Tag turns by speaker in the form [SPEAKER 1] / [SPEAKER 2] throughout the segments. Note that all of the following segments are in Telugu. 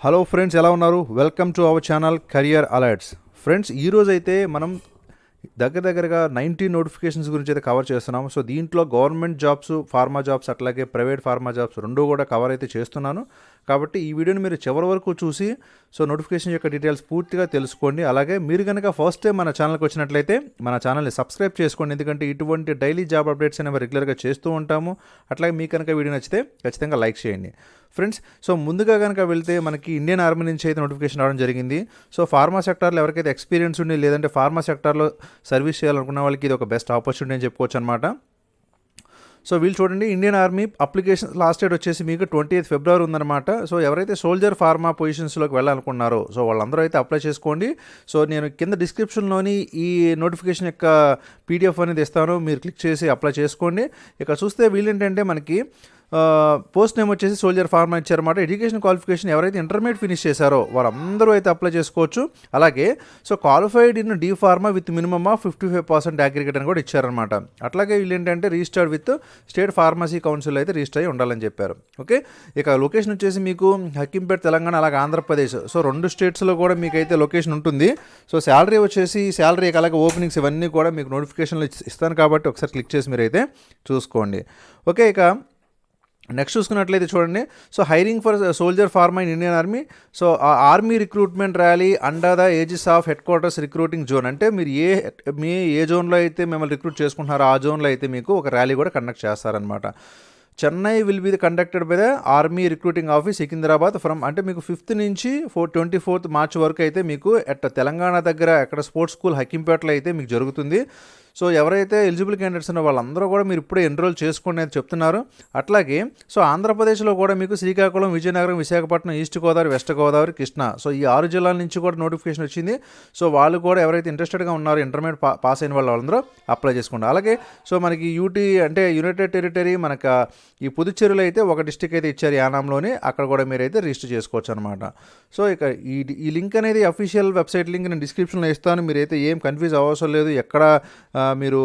[SPEAKER 1] హలో ఫ్రెండ్స్, ఎలా ఉన్నారు? Welcome to our channel career alerts. Friends, ఈరోజు అయితే మనం దగ్గరగా 19 నోటిఫికేషన్స్ గురించి అయితే కవర్ చేస్తున్నాం. సో దీంట్లో గవర్నమెంట్ జాబ్స్, ఫార్మా జాబ్స్, అట్లాగే ప్రైవేట్ ఫార్మా జాబ్స్ రెండు కూడా కవర్ అయితే చేస్తున్నాను. కాబట్టి ఈ వీడియోని మీరు చివరి వరకు చూసి నోటిఫికేషన్ యొక్క డీటెయిల్స్ పూర్తిగా తెలుసుకోండి. అలాగే మీరు కనుక ఫస్ట్ టైం మన ఛానల్కి వచ్చినట్లయితే మన ఛానల్ని సబ్స్క్రైబ్ చేసుకోండి, ఎందుకంటే ఇటువంటి డైలీ జాబ్ అప్డేట్స్ అనేవి రెగ్యులర్గా చేస్తూ ఉంటాము. అట్లాగే మీకు కనుక వీడియో నచ్చితే ఖచ్చితంగా లైక్ చేయండి ఫ్రెండ్స్. సో ముందుగా కనుక వెళ్తే మనకి ఇండియన్ ఆర్మీ నుంచి అయితే నోటిఫికేషన్ రావడం జరిగింది. సో ఫార్మా సెక్టార్లో ఎవరికైతే ఎక్స్పీరియన్స్ ఉండి, లేదంటే ఫార్మా సెక్టార్లో సర్వీస్ చేయాలనుకున్న వాళ్ళకి ఇది ఒక బెస్ట్ ఆపర్చునిటీ అని చెప్పుకోవచ్చు అనమాట. సో వీళ్ళు చూడండి, Indian army application last date వచ్చేసి మీకు 28 ఫిబ్రవరి ఉందన్నమాట. సో ఎవరైతే సోల్జర్ ఫార్మా పొజిషన్స్లోకి వెళ్ళాలనుకున్నారో సో వాళ్ళందరూ అయితే అప్లై చేసుకోండి. సో నేను కింద డిస్క్రిప్షన్లోని ఈ నోటిఫికేషన్ యొక్క పీడిఎఫ్ అనేది ఇస్తాను, మీరు క్లిక్ చేసి అప్లై చేసుకోండి. ఇక చూస్తే వీళ్ళు ఏంటంటే మనకి పోస్ట్ నేమ్ వచ్చేసి సోల్జర్ ఫార్మా ఇచ్చారన్నమాట. ఎడ్యుకేషన్ క్వాలిఫికేషన్ ఎవరైతే ఇంటర్మీడియట్ ఫినిష్ చేశారో వారందరూ అయితే అప్లై చేసుకోవచ్చు. అలాగే so qualified in D pharma with minimum of 55% aggregate అని కూడా ఇచ్చారనమాట. అట్లాగే వీళ్ళు ఏంటంటే registered with state pharmacy council అయితే రిజిస్టర్ అయ్యి ఉండాలని చెప్పారు. ఓకే, ఇక లొకేషన్ వచ్చేసి మీకు హకీంపేట్ తెలంగాణ, అలాగే ఆంధ్రప్రదేశ్. సో రెండు స్టేట్స్లో కూడా మీకు అయితే లొకేషన్ ఉంటుంది. సో శాలరీ వచ్చేసి అలాగే ఓపెనింగ్స్ ఇవన్నీ కూడా మీకు నోటిఫికేషన్లో ఇస్తాను, కాబట్టి ఒకసారి క్లిక్ చేసి మీరు అయితే చూసుకోండి. ఓకే, ఇక నెక్స్ట్ చూసుకున్నట్లయితే చూడండి, so hiring for soldier pharma in Indian army. So army recruitment rally under the ages of head quarters recruiting zone. అంటే మీరు ఏ జోన్లో అయితే మిమ్మల్ని రిక్రూట్ చేసుకుంటున్నారో ఆ జోన్లో అయితే మీకు ఒక ర్యాలీ కూడా కండక్ట్ చేస్తారనమాట. Chennai will be conducted by the army recruiting office Secunderabad from, అంటే మీకు 5th నుంచి 24th మార్చ్ వరకు అయితే మీకు తెలంగాణ దగ్గర ఎక్కడ స్పోర్ట్స్ స్కూల్ హకీంపేటలో అయితే మీకు జరుగుతుంది. సో ఎవరైతే ఎలిజిబుల్ క్యాండిడేట్స్ ఉన్నారో వాళ్ళందరూ కూడా మీరు ఇప్పుడే ఎన్రోల్ చేసుకోండి అని చెప్తున్నారు. అట్లాగే సో ఆంధ్రప్రదేశ్లో కూడా మీకు Srikakulam, Vizianagaram, Visakhapatnam, east Godavari, west Godavari, Krishna, so ఈ 6 జిల్లాల నుంచి కూడా నోటిఫికేషన్ వచ్చింది. సో వాళ్ళు కూడా ఎవరైతే ఇంట్రెస్టెడ్గా ఉన్నారో ఇంటర్మీడియట్ పాస్ అయిన వాళ్ళందరూ అప్లై చేసుకోండి. అలాగే సో మనకి యూటీ అంటే యునైటెడ్ టెరిటరీ, మనకు ఈ పుదుచ్చేరిలో అయితే ఒక డిస్టిక్ అయితే ఇచ్చారు యానాంలోని, అక్కడ కూడా మీరైతే రిజిస్టర్ చేసుకోవచ్చు అనమాట. సో ఇక ఈ లింక్ అనేది అఫీషియల్ వెబ్సైట్ లింక్ నేను డిస్క్రిప్షన్లో ఇస్తాను. మీరైతే ఏం కన్ఫ్యూజ్ అవసరం లేదు, ఎక్కడ మీరు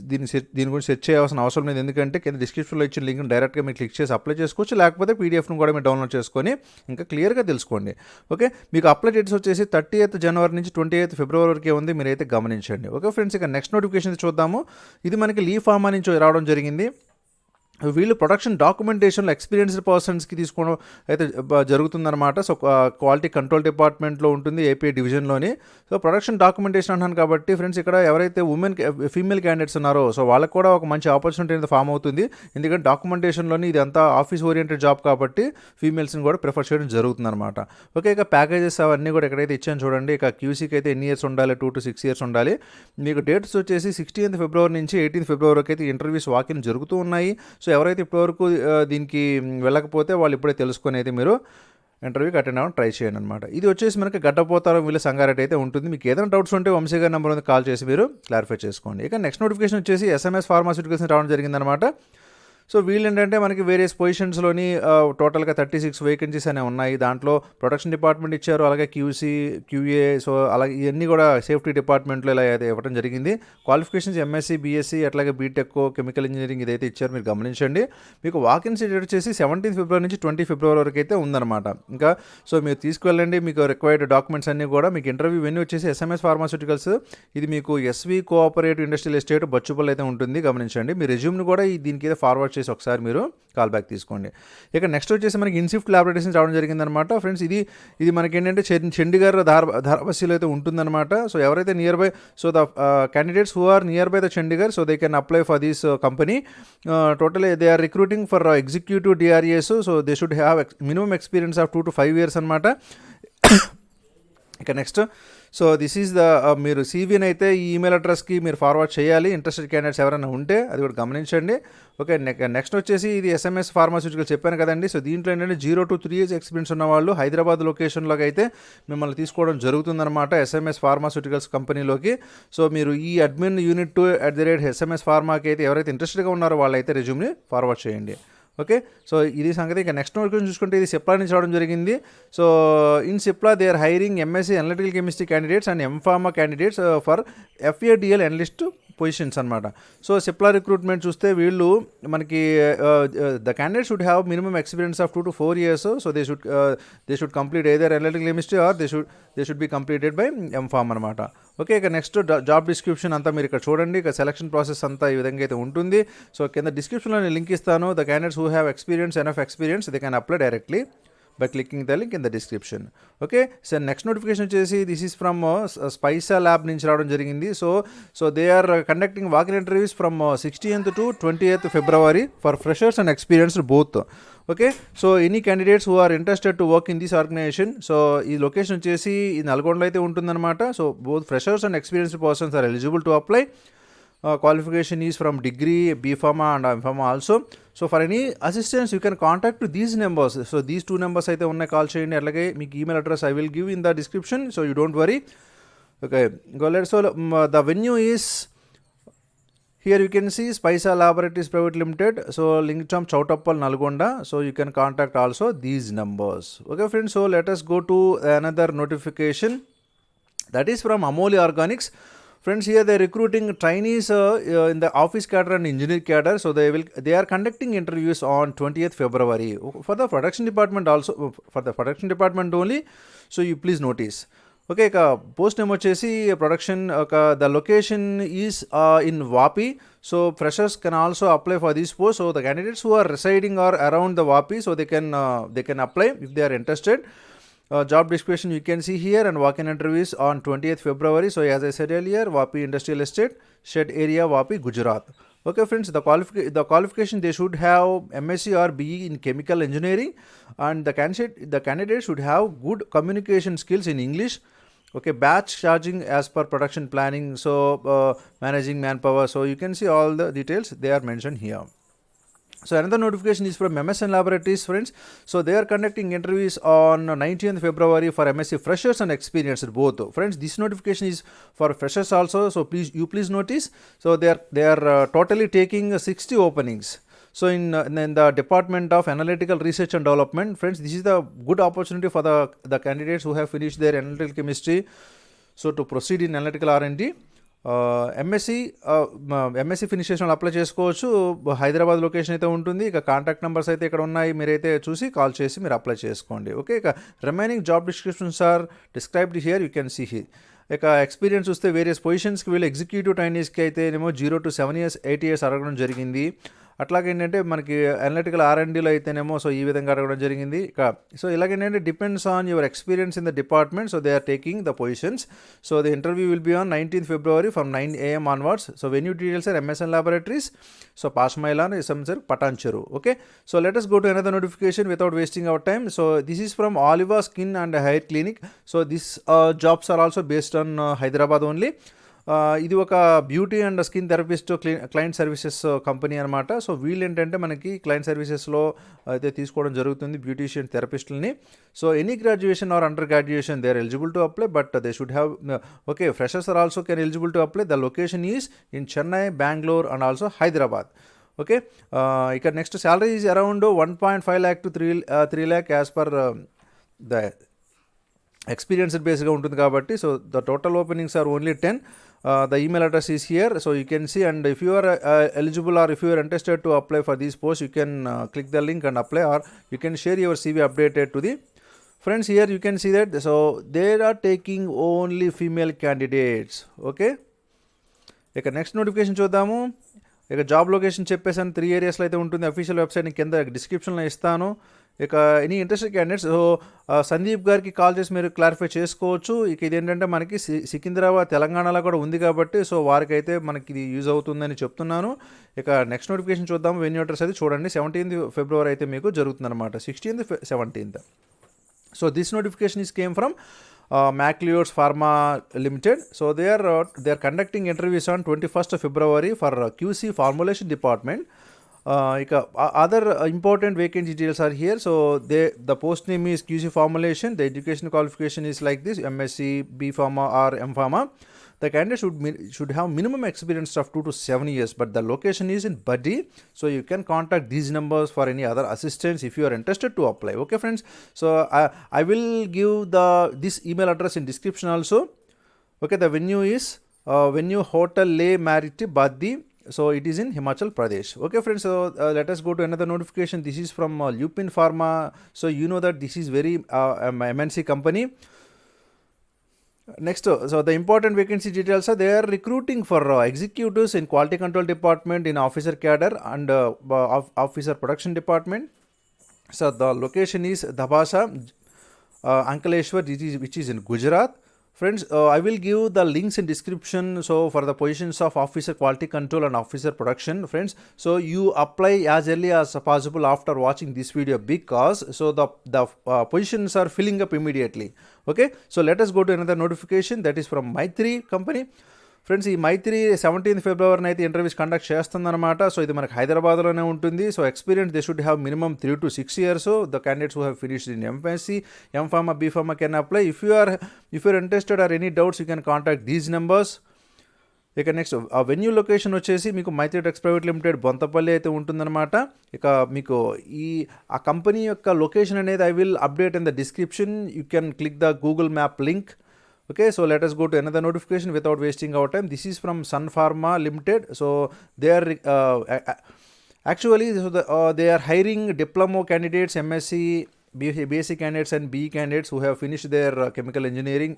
[SPEAKER 1] దీని గురించి సెర్చ్ చేయాల్సిన అవసరం లేదు, ఎందుకంటే కింద డిస్క్రిప్షన్లో ఇచ్చిన లింక్ని డైరెక్ట్గా మీరు క్లిక్ చేసి అప్లై చేసుకోవచ్చు. లేకపోతే పీడిఎఫ్ను కూడా మీరు డౌన్లోడ్ చేసుకొని ఇంకా క్లియర్గా తెలుసుకోండి. ఓకే, మీకు అప్లై డేట్స్ వచ్చేసి 30th జనవరి నుంచి 28th ఫిబ్రవరి వరకే ఉంది, మీరైతే గమనించండి. ఓకే ఫ్రెండ్స్, ఇక నెక్స్ట్ నోటిఫికేషన్ చూద్దాము. ఇది మనకి లీ ఫార్మా నుంచి రావడం జరిగింది. వీళ్ళు ప్రొడక్షన్ డాక్యుమెంటేషన్లో ఎక్స్పీరియన్స్డ్ పర్సన్స్కి తీసుకోవడం అయితే జరుగుతుందన్నమాట. సో క్వాలిటీ కంట్రోల్ డిపార్ట్మెంట్లో ఉంటుంది, ఏపీ డివిజన్లోని. సో ప్రొడక్షన్ డాక్యుమెంటేషన్ అంటున్నాను కాబట్టి ఫ్రెండ్స్, ఇక్కడ ఎవరైతే ఫీమేల్ క్యాండిడేట్స్ ఉన్నారో సో వాళ్ళకి కూడా ఒక మంచి ఆపర్చునిటీ అనేది ఫామ్ అవుతుంది. ఎందుకంటే డాక్యుమెంటేషన్లోని ఇది అంతా ఆఫీస్ ఓరియంటెడ్ జాబ్ కాబట్టి ఫీమేల్స్ని కూడా ప్రిఫర్ చేయడం జరుగుతుందన్నమాట. ఓకే, ఇక ప్యాకేజెస్ అవన్నీ కూడా ఎక్కడైతే ఇచ్చాను చూడండి. ఇక క్యూసీకి అయితే ఎన్ని ఇయర్స్ ఉండాలి? 2 to 6 years ఉండాలి. మీకు డేట్స్ వచ్చేసి 16th ఫిబ్రవరి నుంచి 18th ఫిబ్రవరి వరకు అయితే ఇంటర్వ్యూస్ వాకిన్ జరుగుతూ ఉన్నాయి. సో ఎవరైతే ఇప్పటివరకు దీనికి వెళ్ళకపోతే వాళ్ళు ఇప్పుడే తెలుసుకొని అయితే మీరు ఇంటర్వ్యూకి అటెండ్ అవ్వడం ట్రై చేయండి అనమాట. ఇది వచ్చేసి మనకి గడ్డపోతారం వీళ్ళ సంగారెడ్డి అయితే ఉంటుంది. మీకు ఏదైనా డౌట్స్ ఉంటే వంశీ గారి నెంబర్ ఉంది, కాల్ చేసి మీరు క్లారిఫై చేసుకోండి. ఇక నెక్స్ట్ నోటిఫికేషన్ వచ్చేసి ఎస్ఎంఎస్ ఫార్మాస్యూటికల్స్ రావడం జరిగిందనమాట. సో వీళ్ళు ఏంటంటే మనకి వేరియస్ పొజిషన్స్లోని టోటల్గా 36 వేకెన్సీస్ అనేవి ఉన్నాయి. దాంట్లో ప్రొడక్షన్ డిపార్ట్మెంట్ ఇచ్చారు, అలాగే క్యూసీ, క్యూఏ, సో అలాగే ఇవన్నీ కూడా సేఫ్టీ డిపార్ట్మెంట్లో ఇలా అయితే ఇవ్వడం జరిగింది. క్వాలిఫికేషన్స్ ఎంఎస్సీ, బీఎస్సీ, అట్లాగే బీటెక్, కెమికల్ ఇంజనీరింగ్ ఇదైతే ఇచ్చారు, మీరు గమనించండి. మీకు వాకిన్స్ డేట్ వచ్చేసి 17th ఫిబ్రవరి నుంచి 20 ఫిబ్రవరి వరకు అయితే ఉందన్నమాట. ఇంకా సో మీరు తీసుకువెళ్ళండి, మీకు రిక్వైర్డ్ డాక్యుమెంట్స్ అన్నీ కూడా. మీకు ఇంటర్వ్యూ ఇవన్నీ వచ్చేసి ఎస్ఎంఎస్ ఫార్మాస్యూటికల్స్, ఇది మీకు SV cooperative industrial estate Bachupally అయితే ఉంటుంది, గమనించండి. మీ రెజ్యూమ్ని కూడా దీనికి అయితే ఫార్వర్డ్ చేసి ఒకసారి మీరు కాల్ బ్యాక్ తీసుకోండి. ఇక నెక్స్ట్ వచ్చేసి మనకి ఇన్సిఫ్ట్ ల్యాబొరేటరీస్ రావడం జరిగిందనమాట. ఫ్రెండ్స్ ఇది మనకి ఏంటంటే చండీగఢ్ ధారాబస్సీలో అయితే ఉంటుందన్నమాట. సో ఎవరైతే nearby, so the candidates who are nearby the Chandigarh, so they can apply for this company. Totally they are recruiting for executive DRAs. So they should have minimum experience of 2 to 5 years అనమాట. ఇక next, so this is the మీరు సీవీని అయితే ఈ ఈమెయిల్ అడ్రస్కి మీరు ఫార్వర్డ్ చేయాలి, ఇంట్రెస్టెడ్ క్యాండిడేట్స్ ఎవరైనా ఉంటే, అది కూడా గమనించండి. ఓకే, నెక్స్ట్ వచ్చేసి ఇది ఎస్ఎంఎస్ ఫార్మాస్యూటికల్ చెప్పాను కదండి. సో దీంట్లో ఏంటంటే 0 to 3 years ఎక్స్పీరియన్స్ ఉన్న వాళ్ళు హైదరాబాద్ లొకేషన్లోకి అయితే మిమ్మల్ని తీసుకోవడం జరుగుతుందన్నమాట, ఎస్ఎంఎస్ ఫార్మాస్యూటికల్స్ కంపెనీలోకి. సో మీరు ఈ అడ్మిన్ యూనిట్ 2@SMS ఫార్మాకి అయితే ఎవరైతే ఇంట్రెస్టెడ్గా ఉన్నారో వాళ్ళైతే రెజ్యూమ్ని ఫార్వర్డ్ చేయండి. ఓకే, సో ఇది సంగతి. ఇక నెక్స్ట్ నోటిఫికేషన్ చూసుకుంటే ఇది సిప్లా నుంచి రావడం జరిగింది. So in Cipla they are hiring MSc analytical chemistry candidates and M Pharma candidates for FADL analyst positions అనమాట. సో సిప్లా రిక్రూట్మెంట్ చూస్తే వీళ్ళు మనకి the candidate should have minimum experience of 2 to 4 years. So they should complete either analytical chemistry or they should be completed by M Pharm అనమాట. ఓకే, ఇక నెక్స్ట్ జాబ్ డిస్క్రిప్షన్ అంతా మీరు ఇక్కడ చూడండి. ఇక సెలక్షన్ ప్రాసెస్ అంతా ఈ విధంగా అయితే ఉంటుంది. సో కింద డిస్క్రిప్షన్లో నేను లింక్ ఇస్తాను. The candidates who have enough experience they can apply directly by clicking the link in the description. Okay, so next notification వచ్చేసి this is from Spica Lab నుంచి రావడం జరిగింది. So they are conducting walk-in interviews from 16th to 20th February for freshers and experienced both. Okay, so any candidates who are interested to work in this organization, so ఈ లొకేషన్ వచ్చేసి ఈ నల్గొండలో అయితే ఉంటుందన్నమాట. So both freshers and experienced persons are eligible to apply. Qualification is from degree, B Pharma and M Pharma also. So for any assistance you can contact to these numbers. So these 2 numbers అయితే ఉన్నాయి, కాల్ చేయండి. అలాగే మీకు email address I will give in the description, so you don't worry. Okay, go let's. So the venue is here, you can see Spica Laboratories Private Limited. So Lingcham Choutappal Nalgonda. So you can contact also these numbers. Okay friends, so let us go to another notification. That is from Amoli Organics. Friends, here they are recruiting trainees in the office cadre and engineer cadre. So they are conducting interviews on 20th February for the production department also, for the production department only. So you please notice. Okay, post name వచ్చేసి production. The location is in Vapi. So freshers can also apply for this post. So the candidates who are residing or around the Vapi, so they can apply if they are interested. Job description you can see here, and walk-in interviews on 20th February. So as I said earlier, Vapi Industrial Estate, Shed Area, Vapi, Gujarat. Okay friends, the qualification they should have MSc or BE in chemical engineering, and the candidate should have good communication skills in English. Okay, batch charging as per production planning, so managing manpower. So you can see all the details, they are mentioned here. So another notification is from MSN Laboratories, friends. So they are conducting interviews on 19th February for MSc freshers and experienced both. Friends, this notification is for freshers also. So please notice. So they are totally taking 60 openings. So in the Department of Analytical Research and Development, friends, this is the good opportunity for the candidates who have finished their analytical chemistry. So to proceed in analytical R&D. MSc finish చేసిన వాళ్ళు అప్లై చేసుకోవచ్చు. హైదరాబాద్ లొకేషన్ అయితే ఉంటుంది. ఇక కాంటాక్ట్ నెంబర్స్ అయితే ఇక్కడ ఉన్నాయి, మీరైతే చూసి కాల్ చేసి మీరు అప్లై చేసుకోండి. ఓకే, ఇక remaining job descriptions are described here, you can see here. ఇక ఎక్స్పీరియన్స్ చూస్తే వేరియస్ పొజిషన్స్కి వీళ్ళు ఎగ్జిక్యూటివ్ ట్రైనీస్కి అయితే ఏమో 0 to 7 years 8 years అడగడం జరిగింది. అట్లాగే ఏంటంటే మనకి అనలిటికల్ R&Dలో అయితేనేమో సో ఈ విధంగా అడగడం జరిగింది. సో ఇలాగేంటంటే depends on your experience in the department. So they are taking the positions. So the interview will be on 19th February from 9 AM onwards. So venue details are MSN Laboratories. So Pasmailan, Samsar, Patancheru. Okay, so let us go to another notification without wasting our time. So this is from Oliva Skin and Hair Clinic. So these jobs are also based on Hyderabad only. ఇది ఒక beauty and skin therapist client services company అనమాట. సో వీళ్ళు ఏంటంటే మనకి క్లయింట్ సర్వీసెస్లో అయితే తీసుకోవడం జరుగుతుంది బ్యూటీషియన్ థెరపిస్టులని. So any graduation or under graduation they are eligible to apply, but they should have okay freshers are also can eligible to apply. The location is in Chennai, Bengaluru and also Hyderabad. Okay, ఇక్కడ next salary is around 1.5 lakh to 3 lakh as per the experienced బేస్గా ఉంటుంది కాబట్టి. So the total openings are only 10. The email address is here, so you can see, and if you are eligible or if you are interested to apply for these posts, you can click the link and apply, or you can share your CV updated to the friends. Here you can see that so they are taking only female candidates. Okay, ఇక నెక్స్ట్ నోటిఫికేషన్ చూద్దాము. ఇక జాబ్ లొకేషన్ చెప్పేసాను 3 areasలో అయితే ఉంటుంది. అఫీషియల్ వెబ్సైట్ కింద డిస్క్రిప్షన్లో ఇస్తాను. ఇక any interested candidates so Sandeep గారికి కాల్ చేసి మీరు క్లారిఫై చేసుకోవచ్చు. ఇక ఇది ఏంటంటే మనకి సికింద్రాబాద్ తెలంగాణలో కూడా ఉంది కాబట్టి సో వారికైతే మనకి ఇది యూజ్ అవుతుందని చెప్తున్నాను. ఇక నెక్స్ట్ నోటిఫికేషన్ చూద్దాం. వెన్యూ అడ్రస్ అయితే చూడండి 17th February అయితే మీకు జరుగుతుందన్నమాట, 16th 17th. So this notification is came from Macleods Pharma Limited. So they are conducting interviews on 21st February for QC formulation department. Other important vacancy details are here. So the post name is QC formulation. The education qualification is like this: MSc, B Pharma or M Pharma. the candidate should have minimum experience of 2 to 7 years, but the location is in Buddy, so you can contact these numbers for any other assistance if you are interested to apply. Okay friends, so I will give this email address in description also. Okay, the venue is venue Hotel Le Marite Baddi, so it is in Himachal Pradesh. Okay friends, so let us go to another notification. This is from Lupin Pharma. So you know that this is very MNC company. Next, so the important vacancy details are they are recruiting for executives in quality control department, in officer cadre, and officer production department. So the location is Dhabasa, Ankleshwar, which is in Gujarat. Friends, I will give the links in description. So for the positions of officer quality control and officer production, friends, so you apply as early as possible after watching this video, because so the positions are filling up immediately. Okay, so let us go to another notification that is from Maitri company. Friends, ఈ మైత్రి 17th February అయితే ఇంటర్వ్యూస్ కండక్ట్ చేస్తుందన్నమాట. సో ఇది మనకు హైదరాబాద్లోనే ఉంటుంది. So experience they should have minimum 3 to 6 years. The candidates who have finished in MSc, M Pharma, B Pharma can apply. If you are interested or any doubts you can contact these numbers. ఇక నెక్స్ట్ ఆ వెన్యూ లొకేషన్ వచ్చేసి మీకు Maitri techs private limited Bonthapally అయితే ఉంటుందన్నమాట. ఇక మీకు ఆ కంపెనీ యొక్క లొకేషన్ అనేది I will update in the description. You can click the Google map link. Okay, so let us go to another notification without wasting our time. This is from Sun Pharma Limited. So they are actually they are hiring diploma candidates, MSc, BSc candidates and BE candidates who have finished their chemical engineering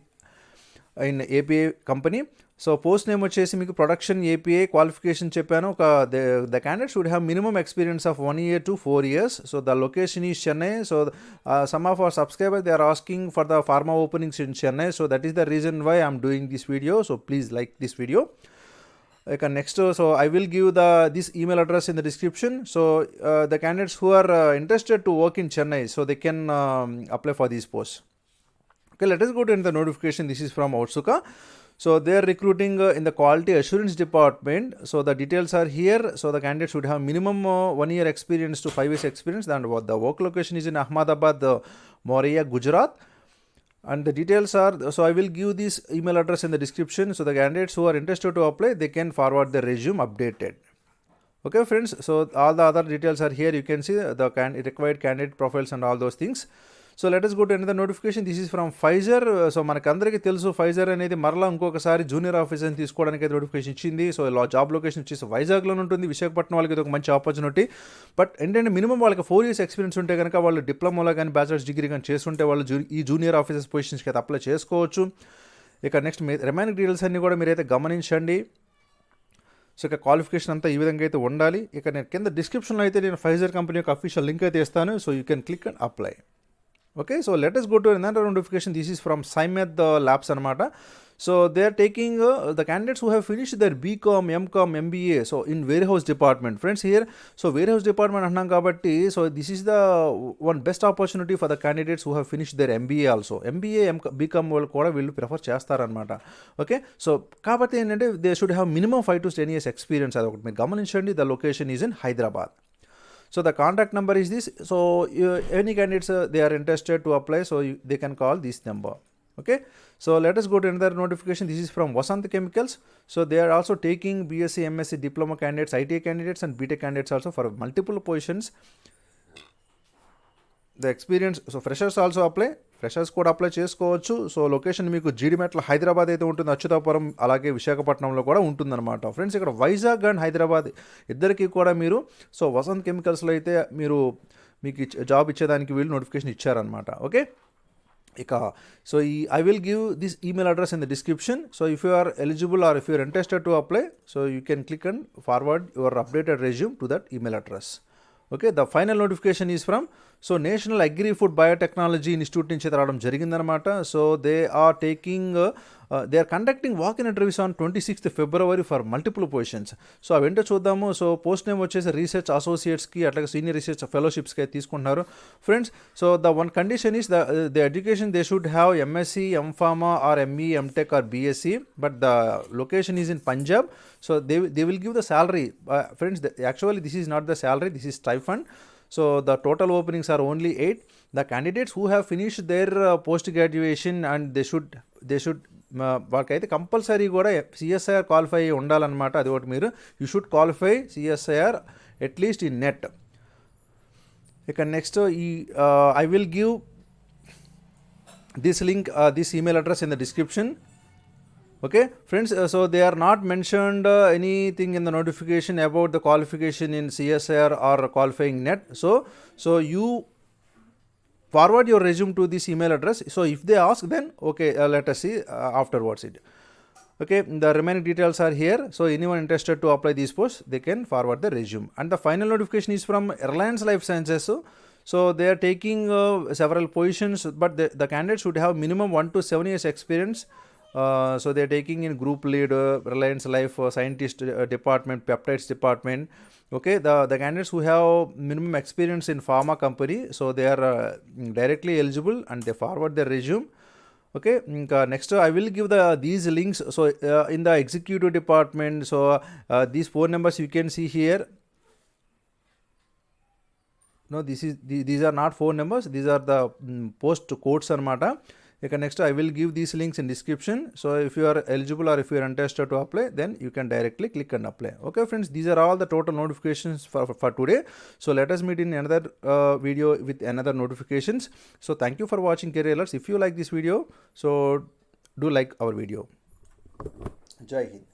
[SPEAKER 1] in API company. So post name వచ్చేసి మీకు ప్రొడక్షన్ ఏపీఐ క్వాలిఫికేషన్ చెప్పాను. ఒక the candidate should have minimum experience of 1 year to 4 years. So the location is Chennai. So some of our subscribers they are asking for the pharma openings in Chennai. So that is the reason why I'm doing this video. So please like this video. ఇక next, so I will give this email address in the description. So the candidates who are interested to work in Chennai, so they can apply for these post. Okay, let us go to the notification. This is from Otsuka. So they are recruiting in the quality assurance department. So the details are here. So the candidate should have minimum 1 year experience to 5 years experience. And the work location is in Ahmedabad, Moria, Gujarat. And the details are, so I will give this email address in the description. So the candidates who are interested to apply, they can forward their resume updated. Okay friends, so all the other details are here. You can see the required candidate profiles and all those things. So let us go to another notification. This is from Pfizer. So మనకందరికీ తెలుసు ఫైజర్ అనేది మరలా ఇంకొకసారి జూనియర్ ఆఫీసర్ని తీసుకోవడానికి అయితే నోటిఫికేషన్ ఇచ్చింది. సో జాబ్ లొకేషన్ వచ్చేసి వైజాగ్లో ఉంటుంది. విశాఖపట్నం వాళ్ళకి ఇది ఒక మంచి ఆపర్చునిటీ. బట్ ఏంటంటే మినిమం వాళ్ళకి 4 years ఎక్స్పీరియన్స్ ఉంటే కనుక వాళ్ళు డిప్లొమాలో కానీ బ్యాచిలర్స్ డిగ్రీ కానీ చేస్తుంటే వాళ్ళు ఈ జూనియర్ ఆఫీసర్స్ పొజిషన్స్కి అయితే అప్లై చేసుకోవచ్చు. ఇక నెక్స్ట్ రిమైనింగ్ డీటెయిల్స్ అన్నీ కూడా మీరైతే గమనించండి. సో ఇక క్వాలిఫికేషన్ అంతా ఈ విధంగా అయితే ఉండాలి. ఇక నేను కింద డిస్క్రిప్షన్లో అయితే నేను ఫైజర్ కంపెనీ యొక్క అఫీషియల్ లింక్ అయితే ఇస్తాను. So you can click and apply. Okay, so let us go to another notification. This is from Symed Labs anamata. So they are taking the candidates who have finished their BCom, MCom, MBA, so in warehouse department. Friends, here, so warehouse department annam kabatti, so this is the one best opportunity for the candidates who have finished their MBA also. MBA, BCom వాళ్ళు కూడా వీళ్ళు ప్రిఫర్ చేస్తారనమాట. ఓకే, సో కాబట్టి ఏంటంటే they should have minimum 5 to 10 years experience. అది ఒకటి మీరు గమనించండి. The location is in Hyderabad. So the contact number is this. So any candidates they are interested to apply, so they can call this number. Okay, so let us go to another notification. This is from Vasant Chemicals. So they are also taking BSc, MSc, diploma candidates, ITA candidates and BTech candidates also for multiple positions. The experience, so freshers also apply. Freshers కూడా అప్లై చేసుకోవచ్చు. సో లొకేషన్ మీకు జీడిమెట్ల హైదరాబాద్ అయితే ఉంటుంది, అచ్యుతాపురం అలాగే విశాఖపట్నంలో కూడా ఉంటుందన్నమాట. ఫ్రెండ్స్, ఇక్కడ వైజాగ్ అండ్ హైదరాబాద్ ఇద్దరికి కూడా మీరు సో వసంత్ కెమికల్స్లో అయితే మీకు జాబ్ ఇచ్చేదానికి వీళ్ళు నోటిఫికేషన్ ఇచ్చారనమాట. ఓకే, ఇక so I will give this email address in the description. So if you are eligible or if you are interested to apply, so you can click and forward your updated resume to that email address. Okay, the final notification is from so national agri food biotechnology institute నుంచి రావడం జరిగిందనమాట. So they are conducting walk in interviews on 26th February for multiple positions. So అవేంటో చూద్దాము. సో పోస్ట్ నేమ్ వచ్చేసి రీసెర్చ్ అసోసియేట్స్కి అట్లాగే సీనియర్ రీసెర్చ్ ఫెలోషిప్స్కి అయితే తీసుకుంటున్నారు. Friends, so the one condition is the education they should have MSc, M Pharma or ME, M Tech or BSc, but the location is in Punjab. So they will give the salary. Friends, actually this is not the salary, this is stipend. So the total openings are only 8. The candidates who have finished their post graduation and they should వాళ్ళకైతే కంపల్సరీ కూడా సిఎస్ఐఆర్ క్వాలిఫై ఉండాలన్నమాట. అది ఒకటి మీరు you should qualify CSIR at least in net. ఇక next I will give this link, this email address in the description. Okay friends, so they are not mentioned anything in the notification about the qualification in CSIR or qualifying net. So you forward your resume to this email address. So if they ask, then okay, let us see afterwards it. Okay, the remaining details are here. So anyone interested to apply these posts, they can forward the resume. And the final notification is from Reliance Life Sciences. So they are taking several positions, but the candidates should have minimum 1 to 7 years experience. So they are taking in group lead, Reliance Life scientist department, peptides department. Okay, the candidates who have minimum experience in pharma company, so they are directly eligible and they forward their resume. Okay, next I will give these links. So in the executive department, so these phone numbers you can see here. No, these are not phone numbers, these are the post codes anamata. Okay, next I will give these links in description. So if you are eligible or if you are interested to apply, then you can directly click and apply. Okay friends, these are all the total notifications for today. So let us meet in another video with another notifications. So thank you for watching Career Alerts. If you like this video, so do like our video. Jai Hind.